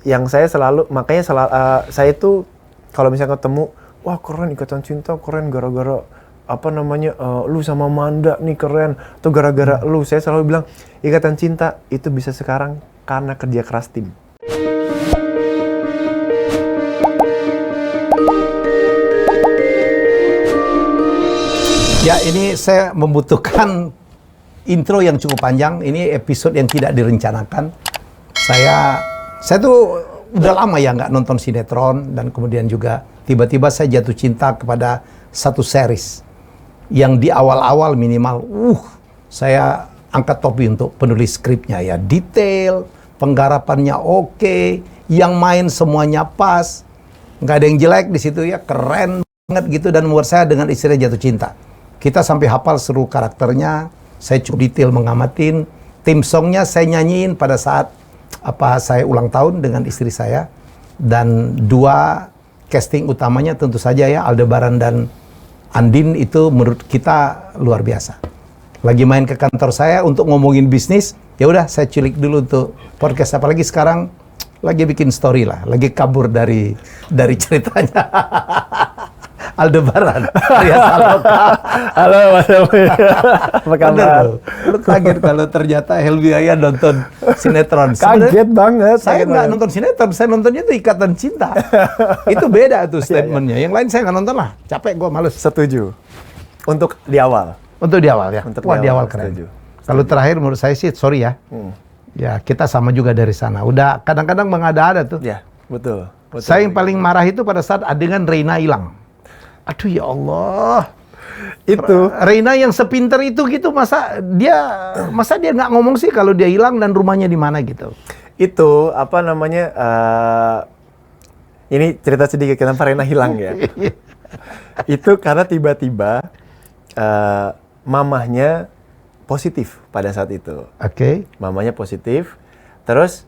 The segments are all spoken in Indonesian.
yang saya selalu, makanya saya tuh kalau misalnya ketemu, wah keren Ikatan Cinta, keren gara-gara lu sama Manda nih keren, tuh gara-gara lu. Saya selalu bilang Ikatan Cinta itu bisa sekarang karena kerja keras tim. Ya, ini saya membutuhkan intro yang cukup panjang. Ini episode yang tidak direncanakan. Saya tuh udah lama ya nggak nonton sinetron, dan kemudian juga tiba-tiba saya jatuh cinta kepada satu series yang di awal-awal minimal, saya angkat topi untuk penulis skripnya ya, detail, penggarapannya oke, yang main semuanya pas, nggak ada yang jelek di situ ya, keren banget gitu, dan membuat saya dengan istilah jatuh cinta. Kita sampai hafal seluruh karakternya, saya cukup detail mengamatin, theme songnya saya nyanyiin pada saat saya ulang tahun dengan istri saya, dan dua casting utamanya tentu saja ya, Aldebaran dan Andin itu menurut kita luar biasa. Lagi main ke kantor saya untuk ngomongin bisnis, ya udah saya culik dulu untuk podcast, apalagi sekarang lagi bikin story lah, lagi kabur dari ceritanya. Aldebaran, Arya Saloka. Halo Mas Helmi. Apa kabar? Lu kaget kalau ternyata Helmi Aya nonton sinetron. Kaget banget. Saya nggak nonton sinetron, saya nontonnya itu Ikatan Cinta. Itu beda tuh statementnya. Yang lain saya nggak nonton lah, capek gue, males. Setuju. Untuk di awal. Untuk di awal ya. Wah, di awal keren. Setuju. Kalau terakhir menurut saya sih, sorry ya. Ya kita sama juga dari sana. Udah kadang-kadang mengada-ada tuh. Ya, betul. Saya yang paling marah itu pada saat adegan Reina hilang. Aduh ya Allah. Itu Reina yang sepinter itu gitu, masa dia nggak ngomong sih kalau dia hilang dan rumahnya di mana gitu. Itu ini cerita sedikit kenapa Reina hilang ya. Itu karena tiba-tiba mamahnya positif pada saat itu. Oke. Mamanya positif, terus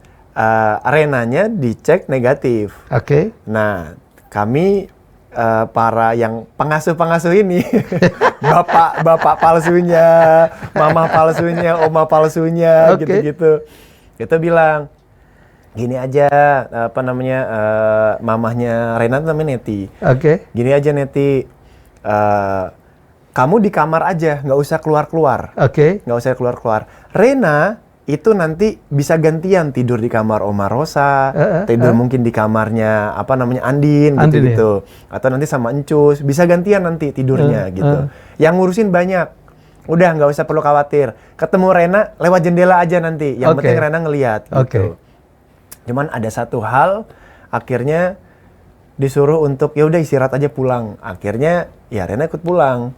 Renanya dicek negatif. Oke. Nah, kami para yang pengasuh-pengasuh ini, bapak palsunya, mama palsunya, oma palsunya, gitu-gitu. Kita bilang, gini aja, mamahnya Rena namanya Neti. Oke. Gini aja Neti, kamu di kamar aja, nggak usah keluar-keluar. Oke. Nggak usah keluar-keluar. Rena itu nanti bisa gantian tidur di kamar Oma Rosa, tidur mungkin di kamarnya Andin gitu, ya? Atau nanti sama Encus, bisa gantian nanti tidurnya gitu. Yang ngurusin banyak, udah nggak usah perlu khawatir. Ketemu Rena lewat jendela aja nanti, yang penting Rena ngelihat gitu. Cuman ada satu hal, akhirnya disuruh untuk ya udah istirahat aja pulang. Akhirnya ya Rena ikut pulang.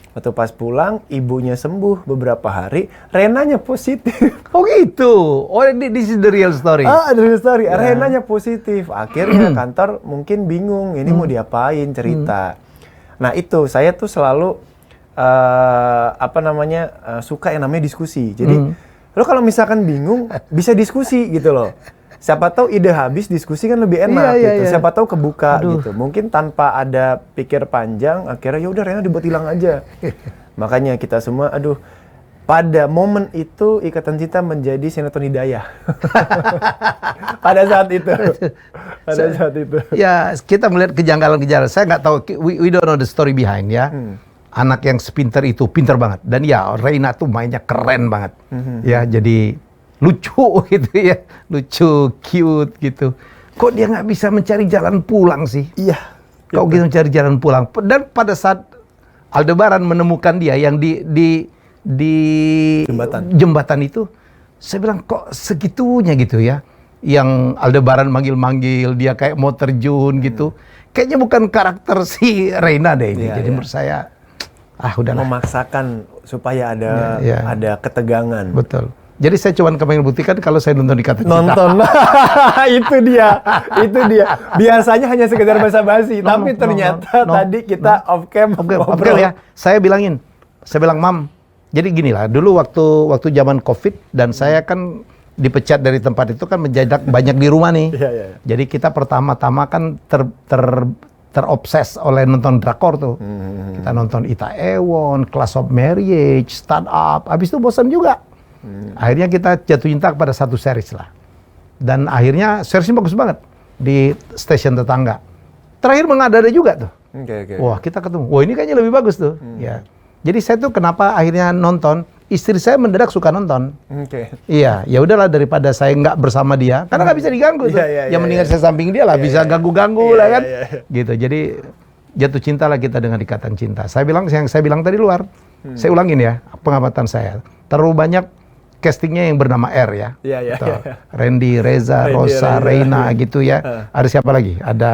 Waktu pas pulang, ibunya sembuh beberapa hari, Renanya positif. Oh gitu? Oh, this is the real story? The real story. Yeah. Renanya positif. Akhirnya kantor mungkin bingung, ini mau diapain cerita. Nah itu, saya tuh selalu, suka yang namanya diskusi. Jadi, lo kalau misalkan bingung, bisa diskusi gitu loh. Siapa tahu ide habis, diskusi kan lebih enak gitu. Siapa tahu kebuka gitu. Mungkin tanpa ada pikir panjang, akhirnya ya udah Rena dibuat hilang aja. Makanya kita semua, pada momen itu Ikatan Cinta menjadi sinetron hidayah. Pada saat itu. Ya, kita melihat kejanggalan-kejanggalan. Saya nggak tahu, we don't know the story behind ya. Anak yang sepinter itu, pinter banget. Dan ya, Reina tuh mainnya keren banget. Ya, jadi lucu gitu ya, lucu, cute gitu. Kok dia nggak bisa mencari jalan pulang sih? Iya. Kok gitu mencari jalan pulang? Dan pada saat Aldebaran menemukan dia yang di jembatan itu, saya bilang kok segitunya gitu ya. Yang Aldebaran manggil-manggil, dia kayak mau terjun gitu. Kayaknya bukan karakter si Reina deh ini. Jadi menurut saya, udahlah. Memaksakan supaya ada ketegangan. Betul. Jadi saya cuma kemarin buktikan kalau saya nonton Ikatan Cinta. Nonton. itu dia. Biasanya hanya sekedar basa-basi, tapi ternyata tadi kita off cam ngobrol ya. Saya bilang, Mam, jadi gini lah, dulu waktu zaman Covid dan saya kan dipecat dari tempat itu kan menjadak banyak di rumah nih. Jadi kita pertama-tama kan terobses oleh nonton drakor tuh. Kita nonton Itaewon, Class of Marriage, Startup, habis itu bosan juga. Akhirnya kita jatuh cinta kepada satu series lah. Dan akhirnya seriesnya bagus banget di stasiun tetangga. Terakhir mengada-ada juga tuh. Wah, kita ketemu. Wah, ini kayaknya lebih bagus tuh. Ya. Jadi saya tuh kenapa akhirnya nonton, istri saya mendadak suka nonton. Iya, ya udahlah daripada saya nggak bersama dia, karena nggak bisa diganggu tuh. Ya mendingan saya samping dia lah, bisa ganggu-ganggu lah kan. Gitu. Jadi jatuh cinta lah kita dengan ikatan cinta. Saya bilang, yang saya bilang tadi luar. Saya ulangin ya, pengamatan saya. Terlalu banyak castingnya yang bernama R ya. Randy, Reza, Rosa, Reina gitu ya. Ada siapa lagi? Ada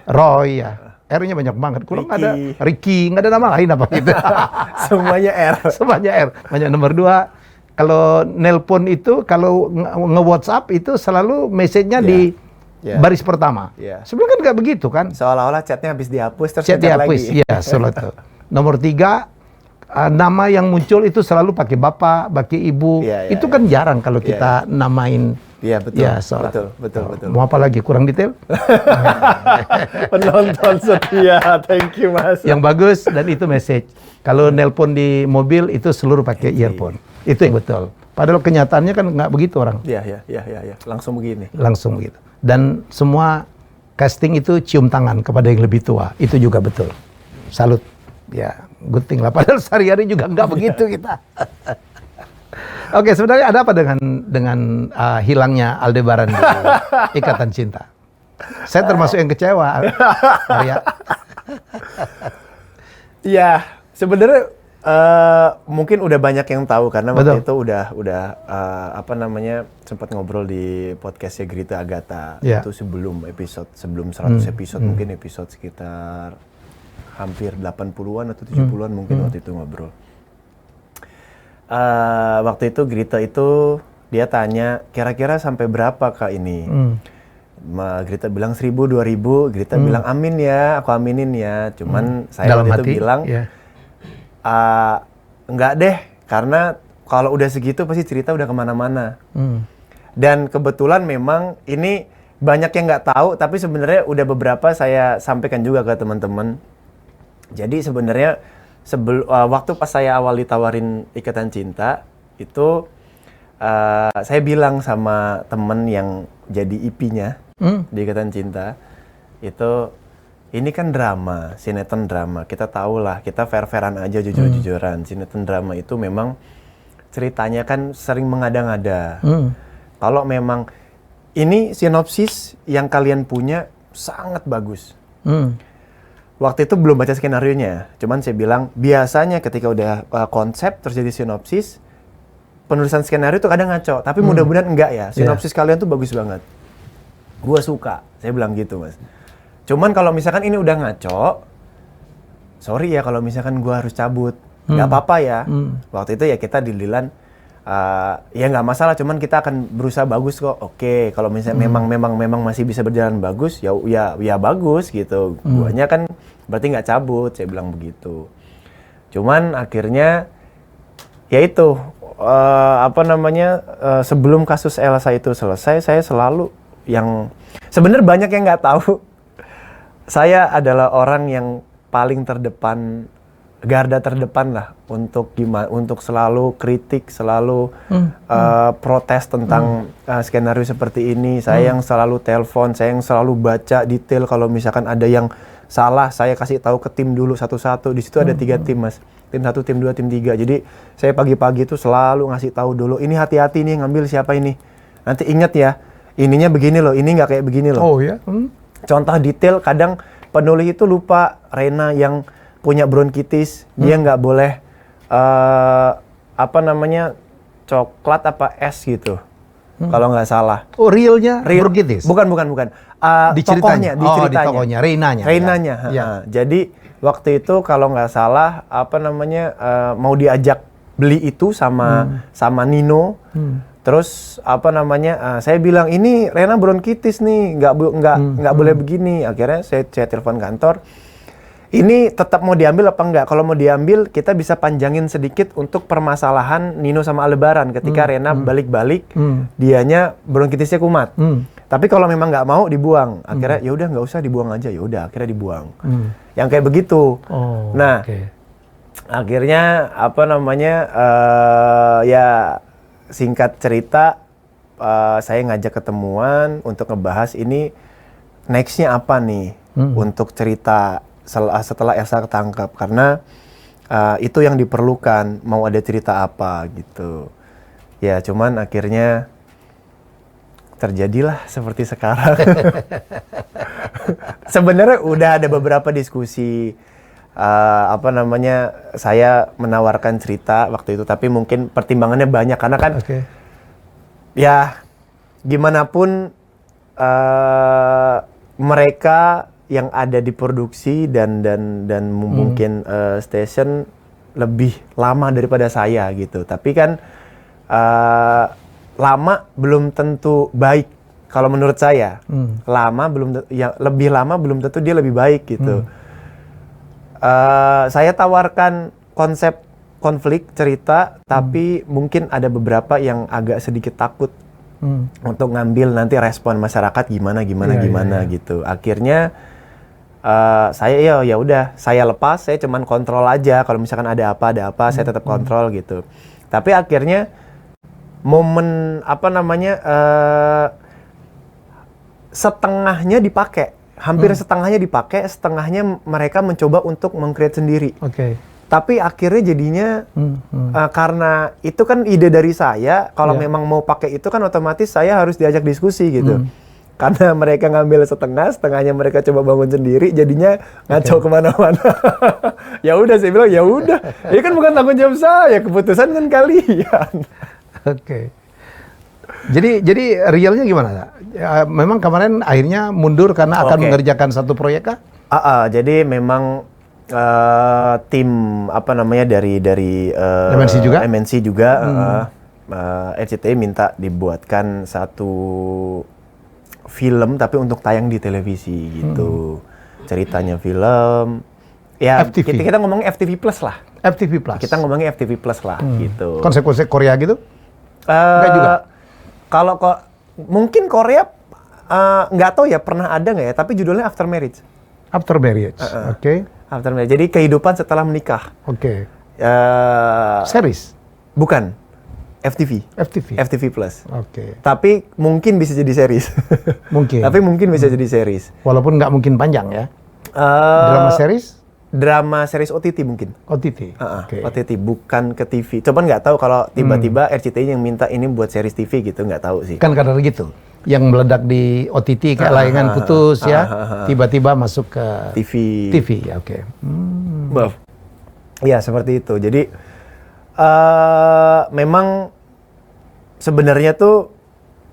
Roy ya. R-nya banyak banget. Kurang ada Ricky, nggak ada nama lain apa gitu. Semuanya R. Semuanya R. Banyak nomor 2. Kalau nelpon itu, kalau nge-WhatsApp itu selalu message-nya di baris pertama. Sebelum kan nggak begitu kan? Seolah-olah chatnya habis dihapus terus chat dihapus. Iya, selalu itu. Nomor 3, nama yang muncul itu selalu pakai bapak, pakai ibu. Itu kan jarang kalau kita namain. Iya, betul. Ya, betul. Mau apa lagi? Kurang detail? Penonton setia. Thank you, Mas. Yang bagus dan itu message. Kalau nelpon di mobil itu seluruh pakai earphone. Itu yang betul. Padahal kenyataannya kan nggak begitu orang. Iya. Langsung begini. Langsung begitu. Dan semua casting itu cium tangan kepada yang lebih tua. Itu juga betul. Salut. Ya, good thing lah. Padahal sehari-hari juga nggak begitu kita. Oke, sebenarnya ada apa dengan hilangnya Aldebaran di Ikatan Cinta? Saya termasuk yang kecewa, Arya. Iya, sebenarnya mungkin udah banyak yang tahu karena waktu itu udah sempat ngobrol di podcastnya Grita Agatha. Itu sebelum 100 episode, mungkin episode sekitar hampir 80-an atau 70-an mungkin waktu itu ngobrol. Waktu itu Grita itu dia tanya kira-kira sampai berapa Kak ini? Grita bilang 1.000, 2.000, Grita bilang amin ya, aku aminin ya. Cuman saya dalam waktu hati, itu bilang enggak deh, karena kalau udah segitu pasti cerita udah kemana-mana. Dan kebetulan memang ini banyak yang nggak tahu, tapi sebenarnya udah beberapa saya sampaikan juga ke teman-teman. Jadi sebenarnya waktu pas saya awal ditawarin Ikatan Cinta itu saya bilang sama temen yang jadi IP-nya di Ikatan Cinta itu ini kan drama, sinetron drama, kita tahu lah, kita fair-fairan aja, jujur-jujuran. Sinetron drama itu memang ceritanya kan sering mengada-ngada. Kalau memang ini sinopsis yang kalian punya sangat bagus. Waktu itu belum baca skenarionya, cuman saya bilang biasanya ketika udah konsep terus jadi sinopsis, penulisan skenario tuh kadang ngaco, tapi mudah-mudahan enggak ya. Sinopsis kalian tuh bagus banget. Gua suka, saya bilang gitu, Mas. Cuman kalau misalkan ini udah ngaco, sorry ya kalau misalkan gua harus cabut, nggak apa-apa ya. Waktu itu ya kita deal-dealan, ya nggak masalah, cuman kita akan berusaha bagus kok. Oke, kalau misalnya memang masih bisa berjalan bagus, ya bagus gitu. Guanya kan berarti nggak cabut, saya bilang begitu. Cuman akhirnya ya itu sebelum kasus Elsa itu selesai, saya selalu yang sebenarnya banyak yang nggak tahu. Saya adalah orang yang paling terdepan, garda terdepan lah untuk selalu kritik, selalu protes tentang skenario seperti ini. Saya yang selalu telepon, saya yang selalu baca detail. Kalau misalkan ada yang salah, saya kasih tahu ke tim dulu satu-satu. Di situ ada 3 tim, Mas. Tim 1, tim 2, tim 3. Jadi saya pagi-pagi itu selalu ngasih tahu dulu. Ini hati-hati nih ngambil siapa ini. Nanti ingat ya, ininya begini loh, ini nggak kayak begini loh. Oh ya. Contoh detail, kadang penulis itu lupa Rena yang punya bronkitis, dia nggak boleh coklat apa es gitu, kalau nggak salah. Oh, realnya bronkitis? Bukan. Di ceritanya. Di tokohnya, Renanya. Ya. Jadi waktu itu kalau nggak salah mau diajak beli itu sama Nino. Terus saya bilang ini Rena bronkitis nih, nggak boleh begini. Akhirnya saya telepon kantor. Ini tetap mau diambil apa enggak? Kalau mau diambil, kita bisa panjangin sedikit untuk permasalahan Nino sama Aldebaran. Ketika Rena balik-balik, dianya bronkitisnya kumat. Tapi kalau memang nggak mau, dibuang. Akhirnya ya udah nggak usah, dibuang aja. Ya udah, akhirnya dibuang. Yang kayak begitu. Nah, akhirnya ya singkat cerita, saya ngajak ketemuan untuk ngebahas ini next-nya apa nih untuk cerita setelah Elsa ketangkap, karena itu yang diperlukan, mau ada cerita apa gitu. Ya cuman akhirnya terjadilah seperti sekarang. Sebenarnya udah ada beberapa diskusi, saya menawarkan cerita waktu itu, tapi mungkin pertimbangannya banyak karena kan ya gimana pun mereka yang ada di produksi dan mungkin station lebih lama daripada saya gitu. Tapi kan lama belum tentu baik kalau menurut saya. Lebih lama belum tentu dia lebih baik gitu. Saya tawarkan konsep konflik cerita, tapi mungkin ada beberapa yang agak sedikit takut untuk ngambil nanti respon masyarakat gimana gitu. Akhirnya saya ya udah, saya lepas, saya cuman kontrol aja. Kalau misalkan ada apa saya tetap kontrol gitu. Tapi akhirnya momen setengahnya dipakai, hampir setengahnya dipakai, setengahnya mereka mencoba untuk meng-create sendiri. Tapi akhirnya jadinya karena itu kan ide dari saya, kalau memang mau pakai itu kan otomatis saya harus diajak diskusi gitu. Karena mereka ngambil setengahnya mereka coba bangun sendiri, jadinya ngaco kemana-mana. Ya udah, saya bilang ya udah, ini kan bukan tanggung jawab saya, keputusan kan kalian. Jadi realnya gimana? Memang kemarin akhirnya mundur karena akan mengerjakan satu proyek kah? Jadi memang tim dari MNC juga RCTI minta dibuatkan satu film tapi untuk tayang di televisi gitu. Ceritanya film. Ya FTV. Kita ngomongin FTV Plus lah. FTV Plus. Kita ngomongin FTV Plus lah gitu. Konsep-konsep Korea gitu? Enggak juga. Kalau mungkin Korea nggak tahu ya pernah ada nggak ya, tapi judulnya After Marriage. After Marriage. After Marriage. Jadi kehidupan setelah menikah. Series? Bukan. FTV. FTV Plus. Tapi mungkin bisa jadi series. Tapi mungkin bisa jadi series. Walaupun nggak mungkin panjang ya. Drama series? Drama series OTT mungkin. OTT. OTT, bukan ke TV. Coba nggak tahu kalau tiba-tiba RCTI yang minta ini buat series TV gitu, nggak tahu sih. Kan kadang gitu. Yang meledak di OTT kayak layangan putus ya, tiba-tiba masuk ke TV. Ya seperti itu. Jadi memang sebenarnya tuh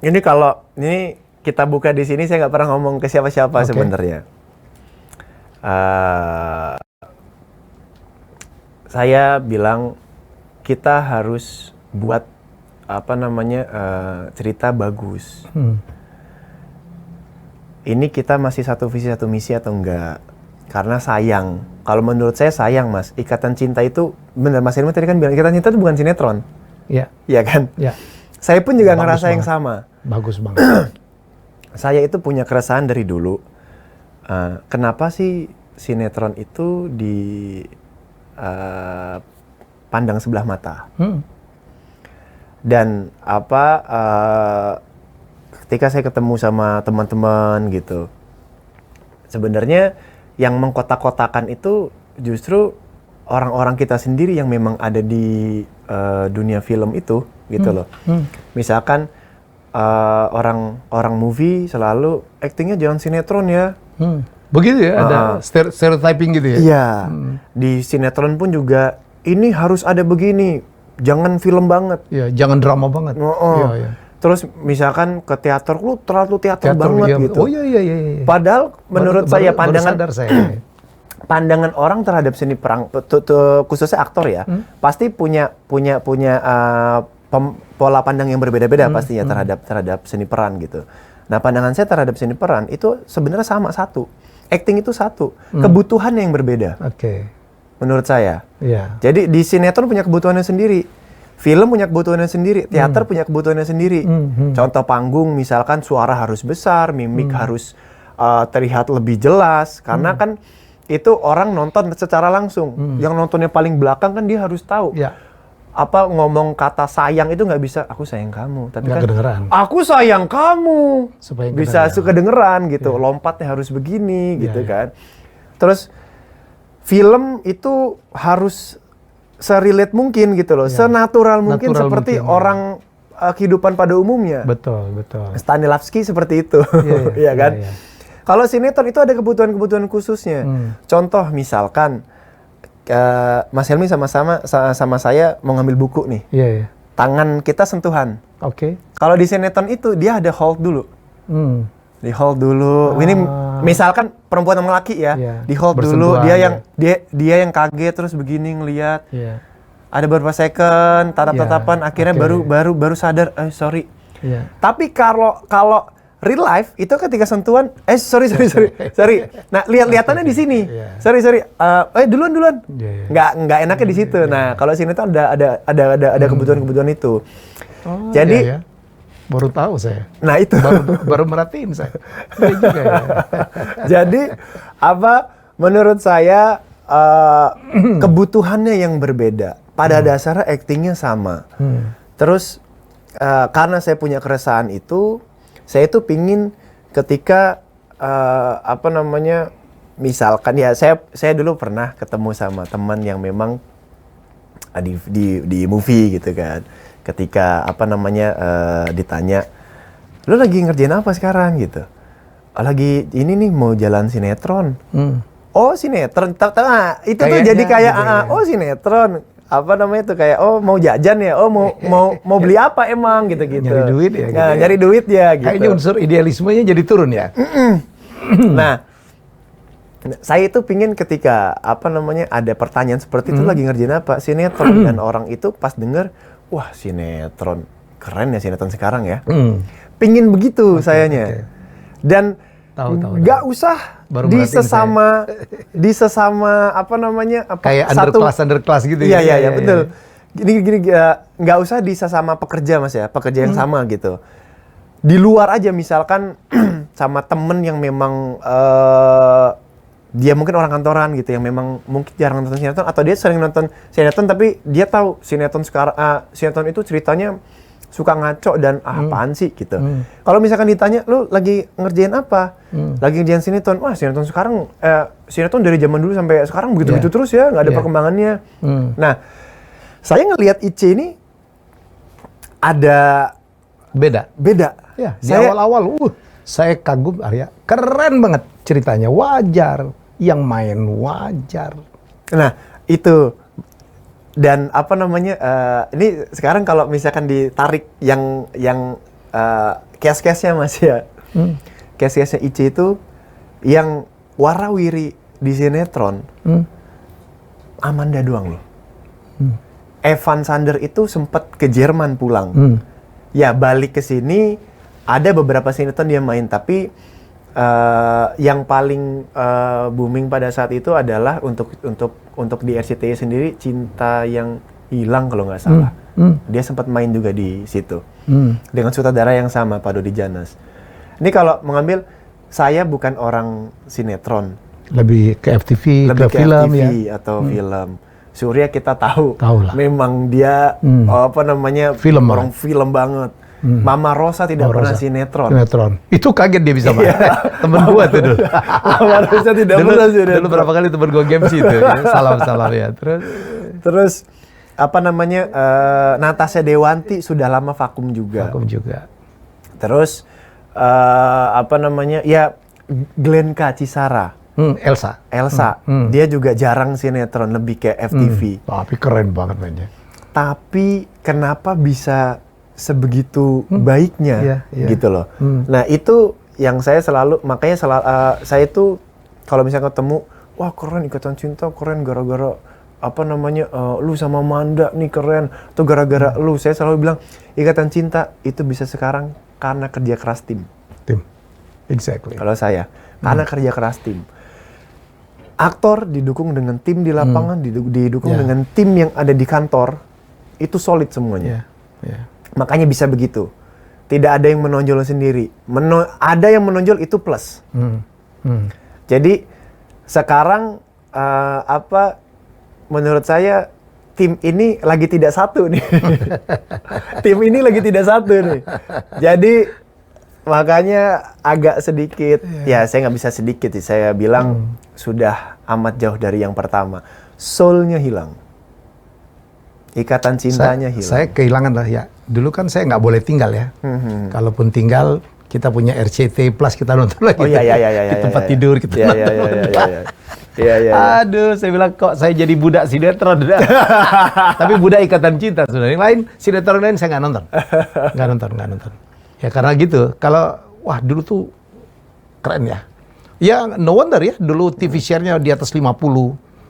ini kita buka di sini, saya nggak pernah ngomong ke siapa-siapa sebenarnya. Saya bilang kita harus buat cerita bagus. Ini kita masih satu visi satu misi atau enggak? Karena sayang. Kalau menurut saya sayang, Mas. Ikatan Cinta itu benar, Mas Irma tadi kan bilang Ikatan Cinta itu bukan sinetron. Iya kan? Saya pun juga ngerasa yang sama. Bagus banget. Saya itu punya keresahan dari dulu. Kenapa sih sinetron itu pandang sebelah mata? Dan ketika saya ketemu sama teman-teman gitu, sebenarnya yang mengkotak-kotakan itu justru orang-orang kita sendiri yang memang ada di dunia film itu gitu loh. Misalkan orang movie selalu aktingnya jangan sinetron ya. Begitu ya, ada stereotyping gitu ya? Iya, di sinetron pun juga ini harus ada begini, jangan film banget. Iya, jangan drama banget. Terus misalkan ke teater, lu terlalu teater banget gitu. Iya. Padahal menurut saya pandangan orang terhadap seni perang, khususnya aktor ya, pasti punya pola pandang yang berbeda-beda pastinya terhadap seni peran gitu. Nah, pandangan saya terhadap seni peran itu sebenarnya sama satu. Acting itu satu, kebutuhan yang berbeda. Menurut saya. Jadi di sinetron punya kebutuhannya sendiri, film punya kebutuhannya sendiri, teater punya kebutuhannya sendiri. Contoh panggung misalkan suara harus besar, mimik harus terlihat lebih jelas, karena kan itu orang nonton secara langsung. Yang nontonnya paling belakang kan dia harus tahu ngomong kata sayang itu nggak bisa aku sayang kamu, tapi nggak kan kedengeran. aku sayang kamu Supaya bisa kedengeran gitu. Iya. Lompatnya harus begini gitu Iya. kan. Terus film itu harus serelate mungkin gitu loh, Iya. senatural mungkin Natural seperti mungkin, orang kehidupan pada umumnya. Betul. Stanislavski seperti itu, Iya, ya kan? iya. Kalau sinetron itu ada kebutuhan-kebutuhan khususnya. Contoh misalkan Mas Helmi sama saya mau ngambil buku nih. Iya. Tangan kita sentuhan. Oke. Kalau di sinetron itu dia ada hold dulu. Di hold dulu. Ini misalkan perempuan sama laki ya, Iya. di hold dulu. Dia yang kaget terus begini ngelihat. Iya. Ada beberapa second, tatap-tatapan, akhirnya baru sadar, sorry. Iya. Tapi kalau real life itu ketika sentuhan, sorry. Nah, lihatannya di sini. Iya. Sorry. Duluan. Iya. Nggak enaknya di situ. Nah, kalau sini tuh ada kebutuhan-kebutuhan itu. Oh, Jadi, iya. Baru tahu saya. nah itu. Baru merhatiin saya. Iya juga ya. Jadi menurut saya kebutuhannya yang berbeda. Pada dasarnya aktingnya sama. Terus karena saya punya keresahan itu, saya itu pingin ketika misalkan ya saya dulu pernah ketemu sama teman yang memang di movie gitu kan. Ketika ditanya, lu lagi ngerjain apa sekarang gitu? Lagi ini nih mau jalan sinetron. Oh sinetron, itu kayaknya, tuh jadi kayak gitu, oh sinetron. Kayak mau jajan ya, mau beli apa emang gitu-gitu. Nyari duit ya. Gitu Nyari duit ya gitu. Kayaknya unsur idealismenya jadi turun ya. Nah, saya itu pingin ketika ada pertanyaan seperti itu lagi ngerjain apa sinetron dan orang itu pas denger, wah sinetron keren ya sinetron sekarang ya. Pingin begitu sayanya. Dan nggak usah di sesama kayak underclass gitu ya. Iya betul. Gini nggak usah di sesama pekerja Mas ya, pekerja yang sama gitu. Di luar aja misalkan sama temen yang memang dia mungkin orang kantoran gitu yang memang mungkin jarang nonton sinetron atau dia sering nonton sinetron tapi dia tahu sinetron sekarang sinetron itu ceritanya suka ngaco dan apaan sih gitu. Kalau misalkan ditanya lu lagi ngerjain apa? Lagi ngerjain sinetron. Wah, sinetron sekarang sinetron dari zaman dulu sampai sekarang begitu-begitu terus ya, nggak ada perkembangannya. Nah, saya ngelihat Ice ini ada beda. Ya, di awal-awal saya kagum Arya. Keren banget ceritanya, wajar. Yang main wajar. Nah, itu. Dan ini sekarang kalau misalkan ditarik yang case-case-nya Mas ya. Case-case-nya Ice itu yang warawiri di sinetron. Amanda doang loh. Evan Sander itu sempat ke Jerman pulang. Ya, balik ke sini ada beberapa sinetron dia main, tapi yang paling booming pada saat itu adalah untuk di RCTI sendiri Cinta Yang Hilang kalau nggak salah. Dia sempat main juga di situ dengan sutradara yang sama, Pak Dodi Janas. Ini kalau mengambil, saya bukan orang sinetron, lebih ke FTV, lebih ke film FTV ya. atau film. Surya kita tahu lah. memang dia film orang film banget. Mama Rosa tidak pernah sinetron. Itu kaget dia bisa main. Temen gua tuh dulu. Mama Rosa tidak pernah sinetron. Dulu berapa kali temen gua games itu. Salam ya. Terus Natasha Dewanti sudah lama vakum juga. Terus ya Glenka Cisara. Elsa. Dia juga jarang sinetron, lebih kayak FTV. Tapi keren banget mainnya. Tapi kenapa bisa sebegitu baiknya gitu loh. Nah, itu yang saya selalu, makanya saya tuh kalau misalnya ketemu, wah keren Ikatan Cinta, keren gara-gara lu sama Manda nih keren, tuh gara-gara lu. Saya selalu bilang Ikatan Cinta itu bisa sekarang karena kerja keras tim. Exactly. Kalau saya, karena kerja keras tim. Aktor didukung dengan tim di lapangan, didukung dengan tim yang ada di kantor, itu solid semuanya. Makanya bisa begitu. Tidak ada yang menonjol sendiri. Ada yang menonjol itu plus. Jadi sekarang menurut saya tim ini lagi tidak satu nih. Tim ini lagi tidak satu nih. Jadi makanya agak sedikit, ya saya nggak bisa sedikit sih. Saya bilang sudah amat jauh dari yang pertama. Soul-nya hilang. Ikatan cintanya hilang. Saya kehilangan lah ya. Dulu kan saya nggak boleh tinggal ya. Kalaupun tinggal, kita punya RCT Plus, kita nonton lagi. Oh iya. Di tempat tidur kita nonton. Iya. Aduh, saya bilang kok saya jadi budak sinetron. Tapi budak ikatan cinta sudah. Yang lain, sinetron lain saya nggak nonton. Nggak nonton. Ya karena gitu. Kalau wah dulu tuh keren ya. Ya no wonder ya. Dulu TV share-nya di atas 50.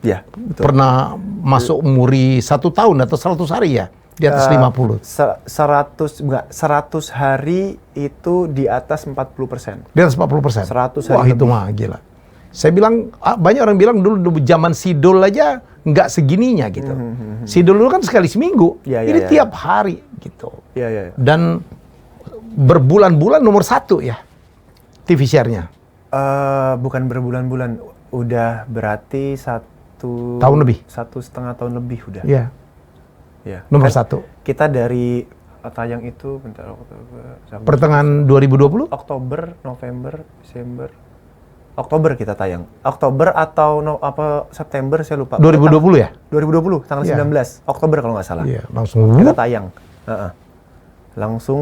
Ya, betul. Pernah masuk muri 1 tahun atau 100 hari ya. Di atas 50. 100 hari itu di atas 40%. Di atas 40%. 100 hari Wah itu lebih. mah gila. Saya bilang, banyak orang bilang dulu zaman Sidol aja nggak segininya gitu. Sidol dulu kan sekali seminggu. Ini tiap hari gitu. Iya. Dan berbulan-bulan nomor 1 ya TV share-nya. Bukan berbulan-bulan, udah berarti 1 tahun lebih. 1,5 tahun lebih udah. Iya. Ya. Nomor Kan 1. Kita dari tayang itu bentar Pertengahan 2020? Oktober, November, Desember. Oktober kita tayang. Oktober atau September saya lupa. 2020 ya? 2020 tanggal Iya. 19 Oktober kalau nggak salah. Iya, langsung Kita tayang. Langsung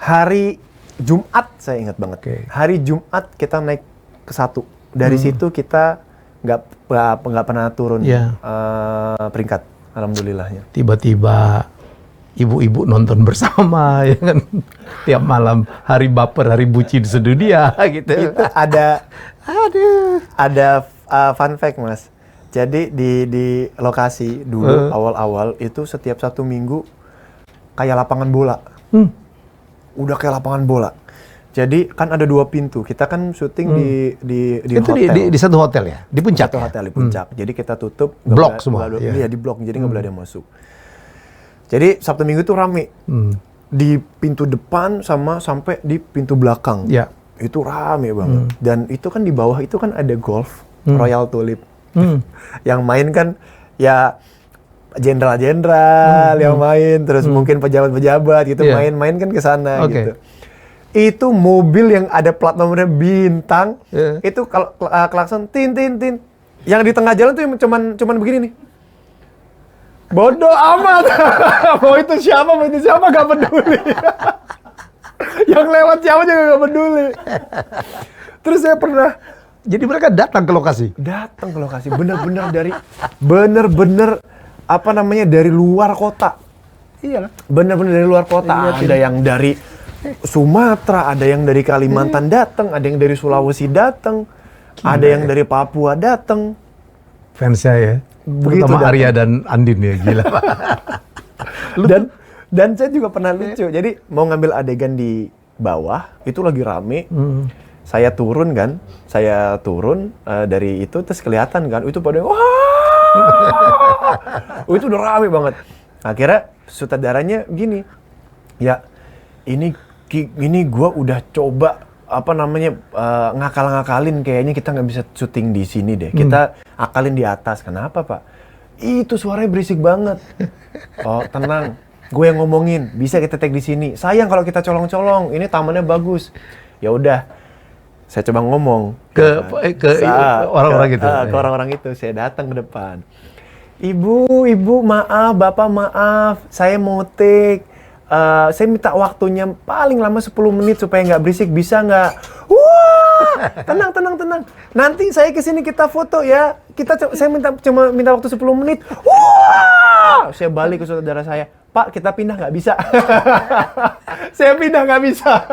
hari Jumat saya ingat banget. Oke. Hari Jumat kita naik ke 1. Dari situ kita nggak pernah turun peringkat. Alhamdulillahnya. Tiba-tiba ibu-ibu nonton bersama ya kan. Tiap malam hari baper, hari bucin sedunia gitu. Itu ada fun fact Mas. Jadi di lokasi dulu awal-awal itu setiap Sabtu Minggu kayak lapangan bola. Udah kayak lapangan bola. Jadi kan ada 2 pintu. Kita kan syuting di itu hotel. di satu hotel ya? Di puncak? Satu hotel di puncak. Jadi kita tutup. Blok semua? Iya, di blok. Jadi nggak boleh ada yang masuk. Jadi Sabtu Minggu itu rame. Di pintu depan sampai di pintu belakang. Ya. Itu rame banget. Dan itu kan di bawah itu kan ada golf. Royal Tulip. Yang main kan ya jenderal-jenderal yang main. Terus mungkin pejabat-pejabat gitu. Main-main kan ke sana gitu. Itu mobil yang ada plat nomornya bintang, itu kalau klakson tin. Yang di tengah jalan tuh cuman begini nih. Bodoh amat. Mau itu siapa gak peduli. Yang lewat siapa juga gak peduli. Terus saya pernah, jadi mereka datang ke lokasi? Datang ke lokasi, bener-bener dari luar kota. Iya. Bener-bener dari luar kota. Ada yang dari Sumatera, ada yang dari Kalimantan datang, ada yang dari Sulawesi datang, ada yang dari Papua datang. Fansnya ya. Begitu terutama Arya dan Andin ya, gila. Dan saya juga pernah lucu. Jadi mau ngambil adegan di bawah, itu lagi rame. Saya turun dari itu terus kelihatan kan, itu pada wah. Itu udah rame banget. Akhirnya sutradaranya gini. Ya, ini gua udah coba ngakal-ngakalin, kayaknya kita nggak bisa syuting di sini deh. Kita akalin di atas. Kenapa, Pak? Itu suaranya berisik banget. Oh, tenang. Gue yang ngomongin, bisa kita take di sini. Sayang kalau kita colong-colong. Ini tamannya bagus. Ya udah. Saya coba ngomong ke orang-orang itu. Ke orang-orang itu. Saya datang ke depan. Ibu, maaf, Bapak maaf. Saya mau take. Saya minta waktunya paling lama 10 menit supaya nggak berisik, bisa nggak? Wah, tenang. Nanti saya kesini kita foto ya. Saya cuma minta waktu 10 menit. Wah, saya balik ke saudara saya. Pak, kita pindah nggak bisa. Saya pindah nggak bisa.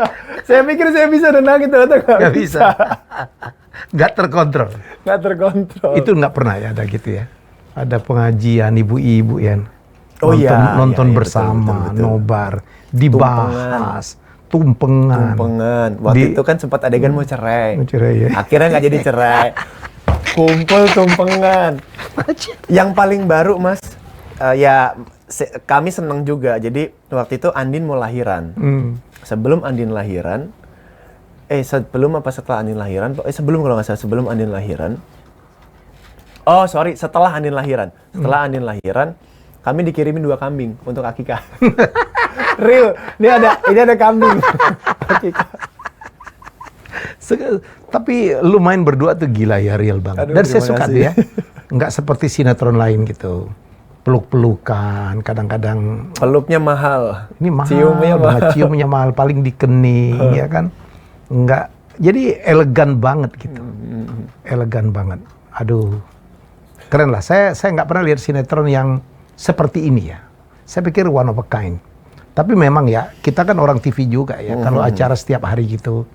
Saya pikir saya bisa, dan kita nggak bisa. Nggak terkontrol. Itu nggak pernah ya ada gitu ya. Ada pengajian ibu-ibu ya. Nonton bersama, betul. Nobar, dibahas, tumpengan. Waktu itu kan sempat adegan mau cerai. Ya. Akhirnya nggak jadi cerai. Kumpul tumpengan. Yang paling baru, Mas, kami senang juga. Jadi waktu itu Andin mau lahiran. Sebelum Andin lahiran, sebelum apa setelah Andin lahiran? Sebelum kalau nggak salah, sebelum Andin lahiran, Oh, sorry, setelah Andin lahiran. Setelah Andin lahiran, kami dikirimin 2 kambing untuk akikah. Real, ini ada kambing. Akikah. Tapi lu main berdua tuh gila ya, real banget. Aduh, Dan saya terima suka kasih. tuh ya. Nggak seperti sinetron lain gitu. Peluk-pelukan, kadang-kadang Peluknya mahal. ini mahal, Ciumnya mahal. ciumnya mahal, paling di kening, ya kan? Enggak, jadi elegan banget gitu, elegan banget. Aduh, keren lah. Saya nggak pernah lihat sinetron yang seperti ini ya. Saya pikir one of a kind. Tapi memang ya, kita kan orang TV juga ya. Kalau acara setiap hari gitu,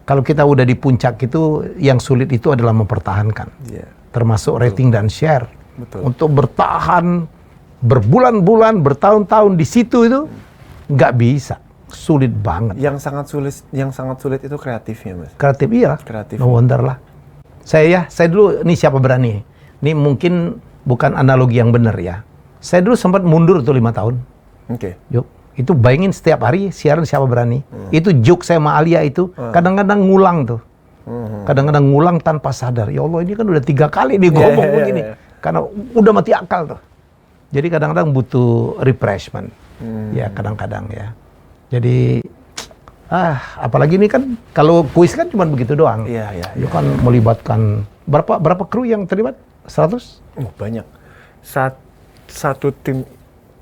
kalau kita udah di puncak itu, yang sulit itu adalah mempertahankan, termasuk rating dan share. Betul. Untuk bertahan berbulan-bulan, bertahun-tahun di situ itu nggak bisa, sulit banget. Yang sangat sulit itu kreatifnya, Mas. Kreatif iya, Kreatif. no wonder lah. Saya dulu, ini siapa berani? Ini mungkin bukan analogi yang benar ya. Saya dulu sempat mundur tuh 5 tahun. Oke. Yuk, itu bayangin setiap hari siaran siapa berani. Itu joke saya sama Alia itu kadang-kadang ngulang tuh. Kadang-kadang ngulang tanpa sadar. Ya Allah, ini kan udah 3 kali nih ngomong begini. Karena udah mati akal tuh. Jadi kadang-kadang butuh refreshment. Ya kadang-kadang ya. Jadi apalagi ini kan kalau kuis kan cuma begitu doang. Iya. Itu kan melibatkan berapa kru yang terlibat? 100? Banyak. Satu tim.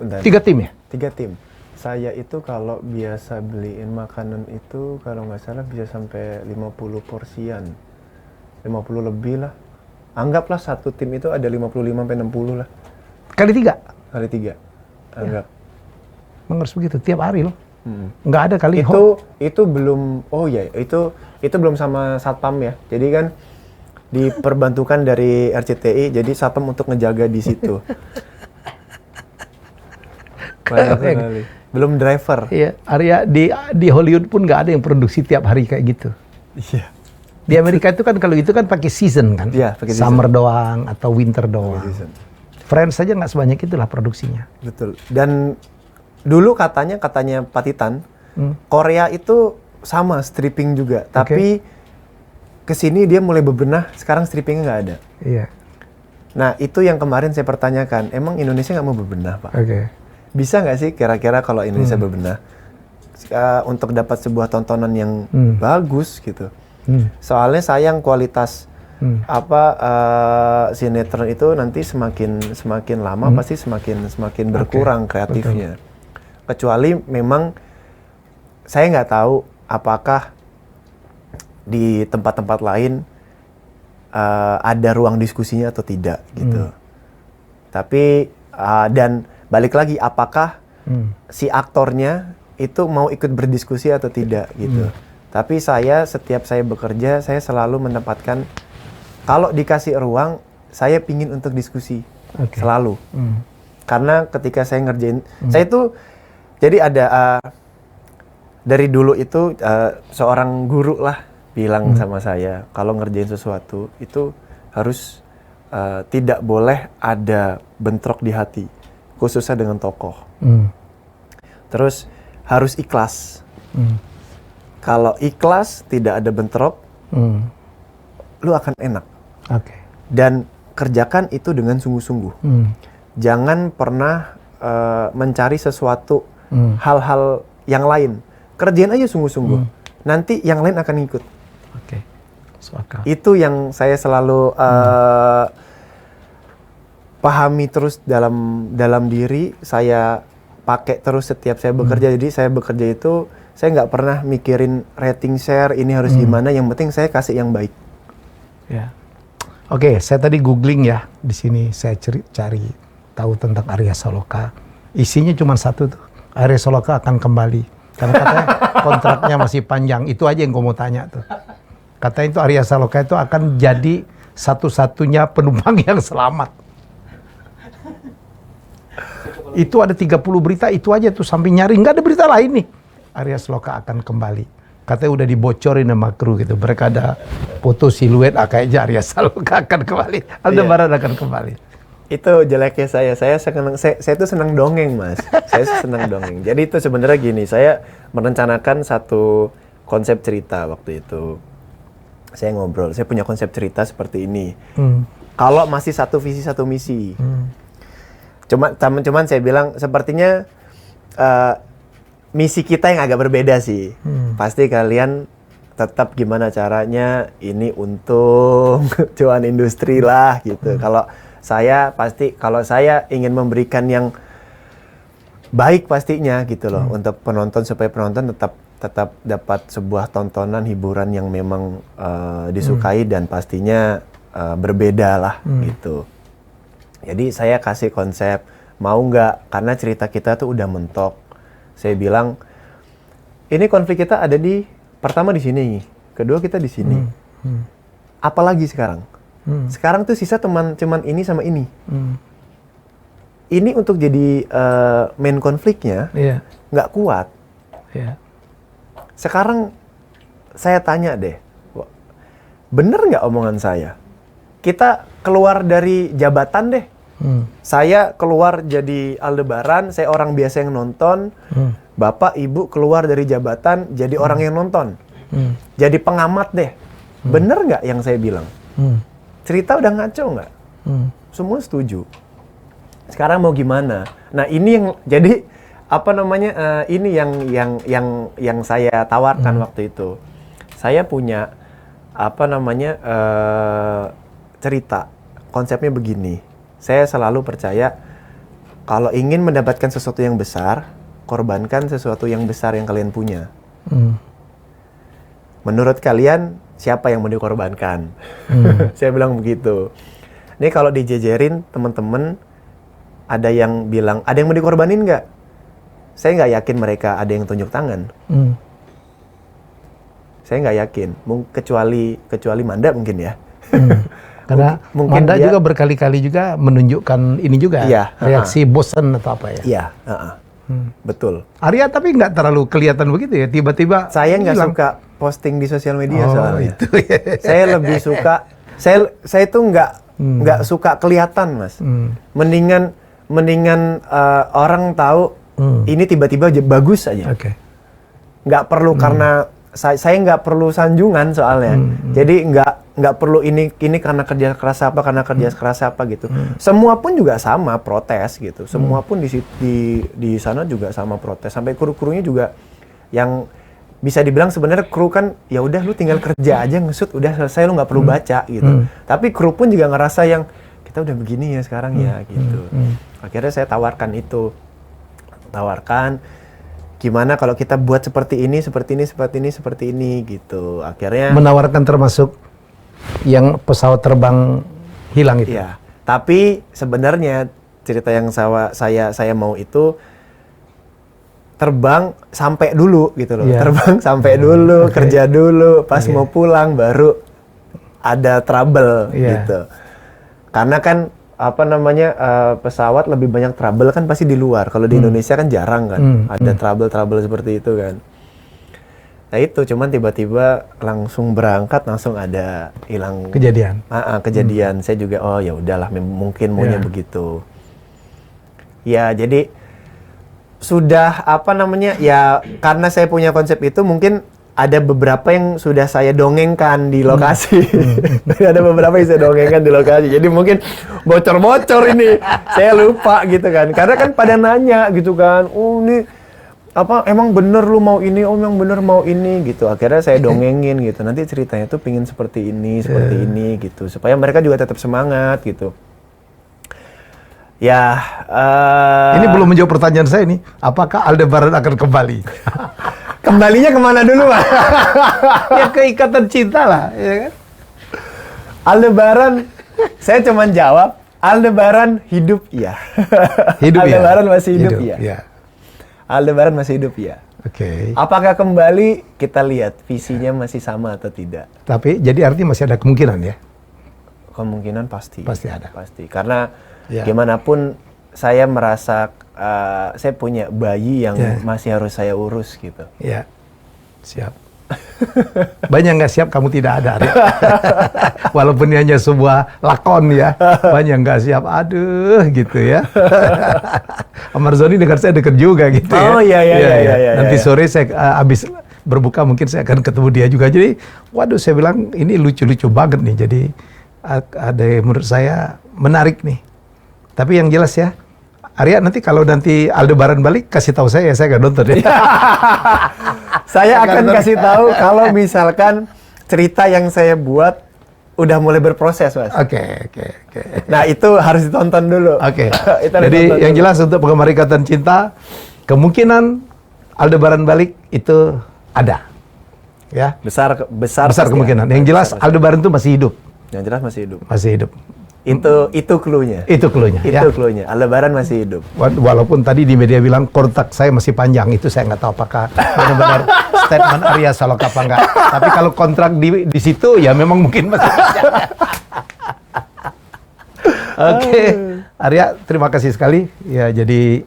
Bentar. 3 tim ya? 3 tim. Saya itu kalau biasa beliin makanan itu kalau nggak salah bisa sampai 50 porsian. 50 lebih lah. Anggaplah satu tim itu ada 55-60 lah. Kali 3? Kali 3. Anggap. Memang harus begitu, tiap hari loh. Nggak ada kali. Itu belum, itu belum sama satpam ya. Jadi kan diperbantukan dari RCTI, jadi satpam untuk ngejaga di situ. Banyak sekali. Belum driver. Iya, area di Hollywood pun nggak ada yang produksi tiap hari kayak gitu. Iya. Di Amerika itu kan kalau itu kan pakai season kan. Iya, pakai season. Summer doang atau winter doang. Friends saja nggak sebanyak itulah produksinya. Betul. Dan dulu katanya Pak Titan, Korea itu sama stripping juga, tapi kesini dia mulai bebenah, sekarang strippingnya nggak ada. Iya. Nah itu yang kemarin saya pertanyakan, emang Indonesia nggak mau bebenah, Pak? Oke. Bisa nggak sih kira-kira kalau Indonesia bebenah untuk dapat sebuah tontonan yang bagus gitu? Soalnya sayang kualitas sinetron itu nanti semakin lama pasti semakin berkurang kreatifnya. Betul. Kecuali memang saya nggak tahu apakah di tempat-tempat lain ada ruang diskusinya atau tidak gitu. Tapi dan balik lagi apakah si aktornya itu mau ikut berdiskusi atau tidak gitu. Tapi setiap saya bekerja, saya selalu menempatkan kalau dikasih ruang, saya pingin untuk diskusi selalu. Karena ketika saya ngerjain, saya itu jadi ada dari dulu itu seorang guru lah bilang sama saya, kalau ngerjain sesuatu itu harus tidak boleh ada bentrok di hati, khususnya dengan tokoh. Terus harus ikhlas. Kalau ikhlas, tidak ada bentrok, lu akan enak. Dan kerjakan itu dengan sungguh-sungguh. Jangan pernah mencari sesuatu, hal-hal yang lain. Kerjain aja sungguh-sungguh. Nanti yang lain akan ikut. Itu yang saya selalu pahami terus dalam diri. Saya pakai terus setiap saya bekerja. Jadi saya bekerja itu saya nggak pernah mikirin rating share ini harus gimana. Yang penting saya kasih yang baik. Ya. Oke, saya tadi googling ya di sini. Saya cari tahu tentang Arya Saloka. Isinya cuma satu tuh. Arya Saloka akan kembali. Karena katanya kontraknya masih panjang. Itu aja yang gue mau tanya tuh. Katanya itu Arya Saloka itu akan jadi satu-satunya penumpang yang selamat. Itu ada 30 berita, itu aja tuh sampai nyari, nggak ada berita lain nih. Arya Saloka akan kembali. Katanya udah dibocorin sama kru gitu. Mereka ada foto siluet, kayaknya Arya Saloka akan kembali. Aldebaran akan kembali. Itu jeleknya saya tuh senang dongeng, Mas. Saya senang dongeng. Jadi itu sebenarnya gini, saya merencanakan satu konsep cerita waktu itu. Saya ngobrol, saya punya konsep cerita seperti ini. Kalau masih satu visi satu misi. Cuman saya bilang sepertinya misi kita yang agak berbeda sih. Pasti kalian tetap gimana caranya ini untung cuan industri lah gitu. Kalau saya ingin memberikan yang baik pastinya gitu loh untuk penonton, supaya penonton tetap dapat sebuah tontonan hiburan yang memang disukai dan pastinya berbeda lah gitu. Jadi saya kasih konsep, mau nggak, karena cerita kita tuh udah mentok. Saya bilang ini konflik kita ada pertama di sini, kedua kita di sini. Apalagi sekarang? Sekarang tuh sisa cuman ini sama ini. Ini untuk jadi main konfliknya nggak kuat. Sekarang saya tanya deh, bener nggak omongan saya? Kita keluar dari jabatan deh. Saya keluar jadi Aldebaran, saya orang biasa yang nonton. Bapak, Ibu keluar dari jabatan jadi orang yang nonton. Jadi pengamat deh. Bener nggak yang saya bilang? Cerita udah ngaco nggak? Semua setuju. Sekarang mau gimana? Nah ini yang jadi ini yang saya tawarkan waktu itu. Saya punya cerita. Konsepnya begini. Saya selalu percaya kalau ingin mendapatkan sesuatu yang besar, korbankan sesuatu yang besar yang kalian punya. Menurut kalian siapa yang mau dikorbankan? Saya bilang begitu. Ini kalau dijejerin teman-teman, ada yang bilang, ada yang mau dikorbanin nggak? Saya nggak yakin mereka ada yang tunjuk tangan. Saya nggak yakin, kecuali Manda mungkin ya. Karena mungkin Manda juga berkali-kali juga menunjukkan ini juga, reaksi bosan atau apa ya? Iya, betul. Arya tapi nggak terlalu kelihatan begitu ya, tiba-tiba. Saya nggak suka posting di sosial media soalnya. Itu, ya. Saya lebih suka, saya tuh nggak suka kelihatan, Mas. Mendingan orang tahu ini tiba-tiba bagus aja. Nggak perlu karena saya nggak perlu sanjungan soalnya. Jadi nggak perlu ini karena kerja keras apa gitu. Semua pun juga sama protes gitu. Semua pun di sana juga sama protes. Sampai kru-krunya juga yang bisa dibilang sebenarnya kru kan ya udah lu tinggal kerja aja ngesut udah selesai, lu nggak perlu baca gitu. Tapi kru pun juga ngerasa yang kita udah begini ya sekarang ya gitu. Akhirnya saya tawarkan gimana kalau kita buat seperti ini gitu. Akhirnya menawarkan termasuk yang pesawat terbang hilang itu. Iya. Tapi sebenarnya cerita yang saya mau itu terbang sampai dulu gitu loh. Terbang sampai dulu, kerja dulu, pas mau pulang baru ada trouble gitu. Karena kan pesawat lebih banyak trouble kan pasti di luar. Kalau di Indonesia kan jarang kan ada trouble seperti itu kan. Nah itu cuman tiba-tiba langsung berangkat langsung ada hilang kejadian. Kejadian. Saya juga ya udahlah mungkin maunya begitu. Ya jadi sudah ya karena saya punya konsep itu mungkin ada beberapa yang sudah saya dongengkan di lokasi. Ada beberapa yang saya dongengkan di lokasi. Jadi mungkin bocor-bocor ini. Saya lupa gitu kan. Karena kan pada nanya gitu kan. Oh ini emang bener lu mau ini? Oh emang bener mau ini gitu. Akhirnya saya dongengin gitu. Nanti ceritanya tuh pingin seperti ini gitu. Supaya mereka juga tetap semangat gitu. Ya. Ini belum menjawab pertanyaan saya nih. Apakah Aldebaran akan kembali? Kembalinya kemana dulu, Pak? Ya ke ikatan cinta lah, ya kan? Aldebaran, saya cuma jawab, Aldebaran hidup, iya. Aldebaran masih hidup, iya. Aldebaran masih hidup, iya. Oke. Apakah kembali? Kita lihat visinya masih sama atau tidak. Tapi jadi artinya masih ada kemungkinan ya? Kemungkinan pasti. Pasti ada. Pasti. Karena gimana pun saya merasa saya punya bayi yang masih harus saya urus gitu. Iya, siap. Banyak nggak siap, kamu tidak ada. Walaupun ini hanya sebuah lakon ya, banyak nggak siap. Aduh, gitu ya. Amarzoni dengar saya dekat juga gitu ya. Oh iya. Nanti sore saya habis berbuka mungkin saya akan ketemu dia juga. Jadi, waduh saya bilang ini lucu-lucu banget nih. Jadi ada yang menurut saya menarik nih. Tapi yang jelas ya, Arya nanti kalau nanti Aldebaran balik kasih tahu saya nggak nonton ya. Saya akan kasih tahu kalau misalkan cerita yang saya buat udah mulai berproses, Mas. Oke. Nah, itu harus ditonton dulu. Oke. Itu harus Jadi ditonton yang dulu. jelas untuk penggemar Ikatan Cinta, kemungkinan Aldebaran balik itu ada. Ya. Besar Besar pasti kemungkinan. ada. Yang jelas Besar. Aldebaran itu masih hidup. Yang jelas masih hidup. Masih hidup. Itu clue-nya. Itu clue-nya. Ya. Itu clue-nya. Aldebaran masih hidup. Walaupun tadi di media bilang kontrak saya masih panjang, itu saya nggak tahu apakah benar-benar statement Arya Saloka apa enggak. Tapi kalau kontrak di situ ya memang mungkin masih panjang. Oke, Arya, terima kasih sekali. Ya, jadi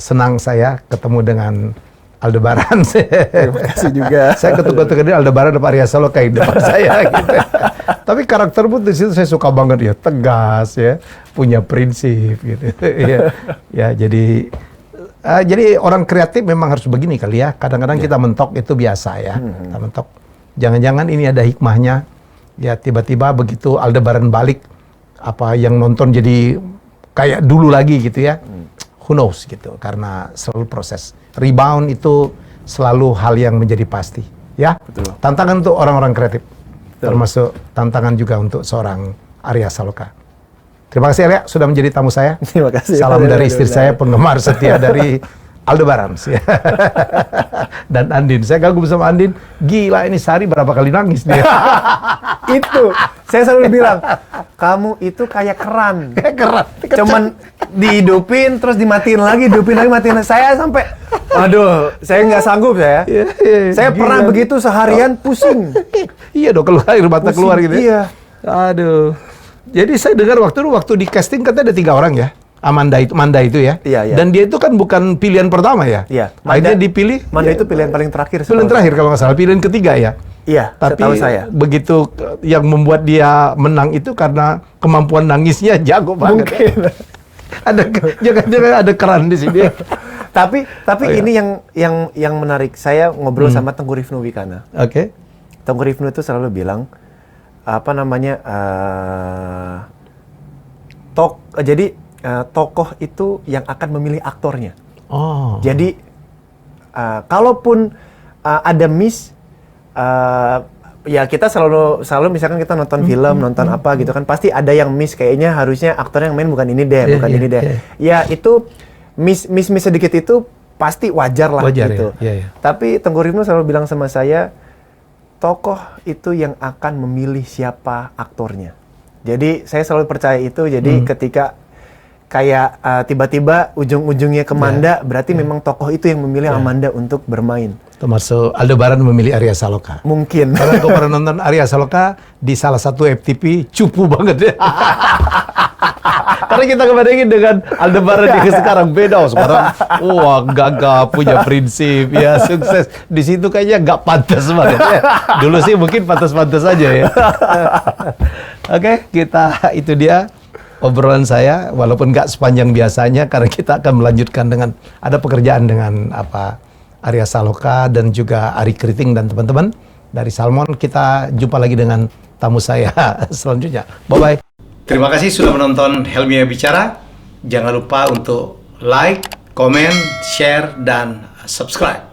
senang saya ketemu dengan Aldebaran. Terima kasih juga. Saya ketuk-ketuk ini Aldebaran dan Arya Saloka di depan saya. Gitu. Tapi karaktermu di situ saya suka banget ya, tegas ya, punya prinsip gitu. ya, jadi orang kreatif memang harus begini kali ya. Kadang-kadang kita mentok itu biasa ya. Kita mentok. Jangan-jangan ini ada hikmahnya. Ya tiba-tiba begitu Aldebaran balik, apa yang nonton jadi kayak dulu lagi gitu ya. Who knows gitu. Karena selalu proses. Rebound itu selalu hal yang menjadi pasti. Ya. Betul. Tantangan untuk orang-orang kreatif. Betul. Termasuk tantangan juga untuk seorang Arya Saloka. Terima kasih Arya sudah menjadi tamu saya. Terima kasih. Salam dari istri saya, penggemar setia dari Aldebaran. Dan Andin. Saya kagum sama Andin. Gila ini sehari berapa kali nangis dia. Itu. Saya selalu bilang, kamu itu kayak keran. Kayak keran. Cuman dihidupin, terus dimatiin lagi, hidupin lagi, matiin lagi. Saya sampai, aduh, saya nggak sanggup saya. Saya Gila. pernah begitu seharian pusing. Iya dong, keluar air mata Pusing, keluar gitu. iya. Aduh. Jadi saya dengar waktu di casting katanya ada 3 orang ya. Manda itu ya. Iya. Dan dia itu kan bukan pilihan pertama ya. Iya. Akhirnya dipilih. Manda itu pilihan paling terakhir. Pilihan terakhir kalau nggak salah, pilihan ketiga ya. Iya, Tapi setahu saya. begitu yang membuat dia menang itu karena kemampuan nangisnya jago banget. Mungkin. Jangan ada keran di sini. tapi iya. ini yang menarik. Saya ngobrol sama Tengku Rifnu Wikana. Oke. Tengku Rifnu itu selalu bilang tokoh itu yang akan memilih aktornya. Oh. Jadi kalaupun ada miss, ya kita selalu misalkan kita nonton film, nonton apa gitu kan, pasti ada yang miss, kayaknya harusnya aktor yang main bukan ini deh, bukan ini deh. Ya itu miss sedikit itu pasti wajar lah gitu. Ya. Tapi Tengku Rifnu selalu bilang sama saya, tokoh itu yang akan memilih siapa aktornya. Jadi saya selalu percaya itu. Jadi ketika kayak tiba-tiba ujung-ujungnya ke Manda, berarti memang tokoh itu yang memilih Amanda untuk bermain. Termasuk Aldebaran memilih Arya Saloka. Mungkin. Karena aku pernah nonton Arya Saloka di salah satu FTP, cupu banget ya. Karena kita kebandingin dengan Aldebaran yang sekarang beda. Sekarang, wah gagah, punya prinsip, ya sukses. Di situ kayaknya nggak pantas banget ya. Dulu sih mungkin pantas-pantas aja ya. Oke, itu dia obrolan saya, walaupun nggak sepanjang biasanya, karena kita akan melanjutkan dengan ada pekerjaan dengan Arya Saloka dan juga Ari Kriting dan teman-teman dari Salmon. Kita jumpa lagi dengan tamu saya selanjutnya. Bye-bye. Terima kasih sudah menonton Helmi Bicara. Jangan lupa untuk like, comment, share, dan subscribe.